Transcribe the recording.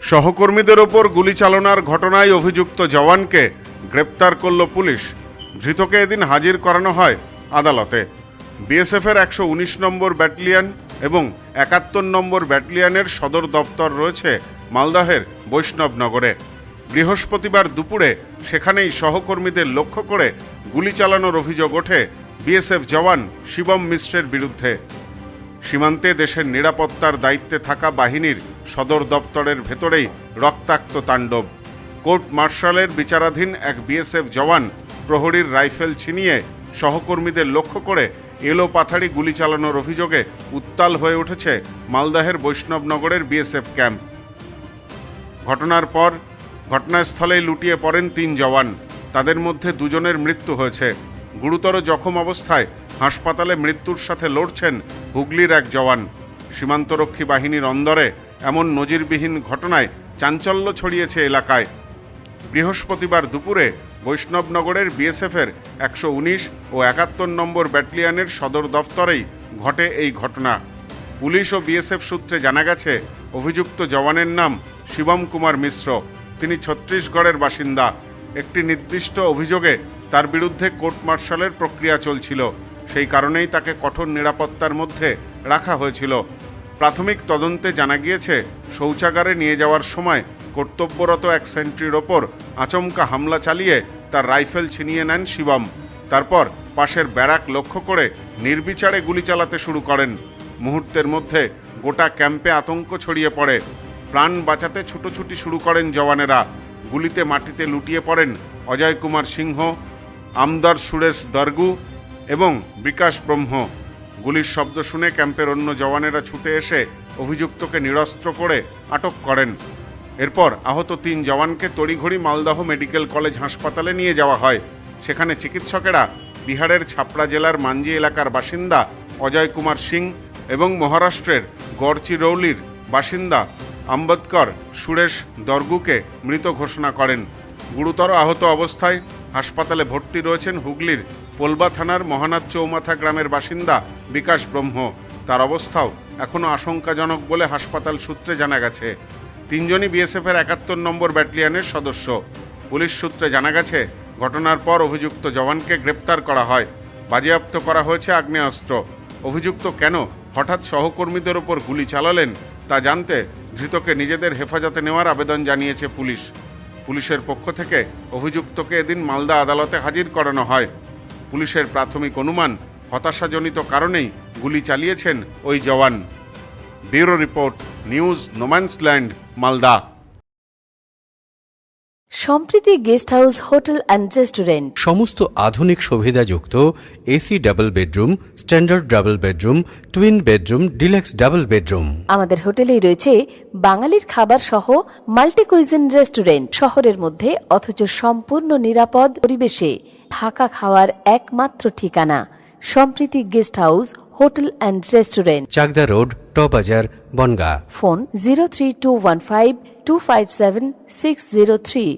সহকর্মীদের ওপর গুলি চালনার ঘটনায় অভিযুক্ত জওয়ানকে গ্রেপ্তার করল পুলিশ। ধৃতকে এদিন হাজির করানো হয় আদালতে। বিএসএফের ১১৯ নম্বর ব্যাটালিয়ন এবং ৭১ নম্বর ব্যাটালিয়নের সদর দফতর রয়েছে মালদহের বৈষ্ণবনগরে। বৃহস্পতিবার দুপুরে সেখানেই সহকর্মীদের লক্ষ্য করে গুলি চালানোর অভিযোগ ওঠে বিএসএফ জওয়ান শিবম মিশ্রের বিরুদ্ধে। সীমান্তে দেশের নিরাপত্তার দায়িত্বে থাকা বাহিনীর সদর দপ্তরের ভেতরেই রক্তাক্ত তাণ্ডব। কোর্ট মার্শালের বিচারাধীন এক বিএসএফ জওয়ান প্রহরীর রাইফেল ছিনিয়ে সহকর্মীদের লক্ষ্য করে এলোপাথাড়ি গুলি চালানোর অভিযোগে উত্তাল হয়ে উঠেছে মালদহের বৈষ্ণবনগরের বিএসএফ ক্যাম্প। ঘটনার পর ঘটনাস্থলেই লুটিয়ে পড়েন ৩ জওয়ান। তাদের মধ্যে ২ জনের মৃত্যু হয়েছে। গুরুতর জখম অবস্থায় হাসপাতালে মৃত্যুর সাথে লড়ছেন হুগলির এক জওয়ান। সীমান্তরক্ষী বাহিনীর অন্দরে এমন নজিরবিহীন ঘটনায় চাঞ্চল্য ছড়িয়েছে এলাকায়। বৃহস্পতিবার দুপুরে বৈষ্ণবনগরের বিএসএফের ১১৯ ও ৭১ নম্বর ব্যাটালিয়নের সদর দফতরেই ঘটে এই ঘটনা। পুলিশ ও বিএসএফ সূত্রে জানা গেছে, অভিযুক্ত জওয়ানের নাম শিবম কুমার মিশ্র। তিনি ছত্তিশগড়ের বাসিন্দা। একটি নির্দিষ্ট অভিযোগে তার বিরুদ্ধে কোর্ট মার্শালের প্রক্রিয়া চলছিল। সেই কারণেই তাকে কঠোর নিরাপত্তার মধ্যে রাখা হয়েছিল। প্রাথমিক তদন্তে জানা গিয়েছে, শৌচাগারে নিয়ে যাওয়ার সময় কর্তব্যরত এক সেন্ট্রির ওপর আচমকা হামলা চালিয়ে তার রাইফেল ছিনিয়ে নেন শিবম। তারপর পাশের ব্যারাক লক্ষ্য করে নির্বিচারে গুলি চালাতে শুরু করেন। মুহূর্তের মধ্যে গোটা ক্যাম্পে আতঙ্ক ছড়িয়ে পড়ে। প্রাণ বাঁচাতে ছুটোছুটি শুরু করেন জওয়ানেরা। গুলিতে মাটিতে লুটিয়ে পড়েন অজয় কুমার সিংহ, আমদার সুরেশ দর্গু এবং বিকাশ ব্রহ্ম। গুলির শব্দ শুনে ক্যাম্পের অন্য জওয়ানেরা ছুটে এসে অভিযুক্তকে নিরস্ত্র করে আটক করেন। এরপর আহত ৩ জওয়ানকে তড়িঘড়ি মালদহ মেডিকেল কলেজ হাসপাতালে নিয়ে যাওয়া হয়। সেখানে চিকিৎসকেরা বিহারের ছাপড়া জেলার মাঞ্জি এলাকার বাসিন্দা অজয় কুমার সিং এবং মহারাষ্ট্রের গড়চিরৌলির বাসিন্দা আম্বেদকর সুরেশ দর্গুকে মৃত ঘোষণা করেন। গুরুতর আহত অবস্থায় হাসপাতালে ভর্তি রয়েছেন হুগলির পোলবা থানার মহানাদ চৌমাথা গ্রামের বাসিন্দা বিকাশ ব্রহ্ম। তার অবস্থাও এখনও আশঙ্কাজনক বলে হাসপাতাল সূত্রে জানা গেছে। ৩ জনই বিএসএফের ৭১ নম্বর ব্যাটালিয়নের সদস্য। পুলিশ সূত্রে জানা গেছে, ঘটনার পর অভিযুক্ত জওয়ানকে গ্রেপ্তার করা হয়। বাজেয়াপ্ত করা হয়েছে আগ্নেয়াস্ত্র। অভিযুক্ত কেন হঠাৎ সহকর্মীদের ওপর গুলি চালালেন তা জানতে ধৃতকে নিজেদের হেফাজতে নেওয়ার আবেদন জানিয়েছে পুলিশ। পুলিশের পক্ষ থেকে অভিযুক্তকে এদিন মালদা আদালতে হাজির করানো হয়। পুলিশের প্রাথমিক অনুমান, হতাশাজনিত কারণেই গুলি চালিয়েছেন ওই জওয়ান। Bureau report, news no man's land, Malda. Sampriti guest house hotel and restaurant. সমস্ত আধুনিক সুবিধাযুক্ত AC double bedroom, standard double bedroom, twin bedroom, deluxe double bedroom. আমাদের হোটেলেই রয়েছে বাঙালির খাবার সহ মাল্টি কুইজিন রেস্টুরেন্ট। শহরের মধ্যে অথচ সম্পূর্ণ নিরাপদ পরিবেশে থাকা খাওয়ার একমাত্র ঠিকানা Sampriti guest house hotel and restaurant, Chakdah road, টবাজার, বনগাঁ। ফোন 03215257603।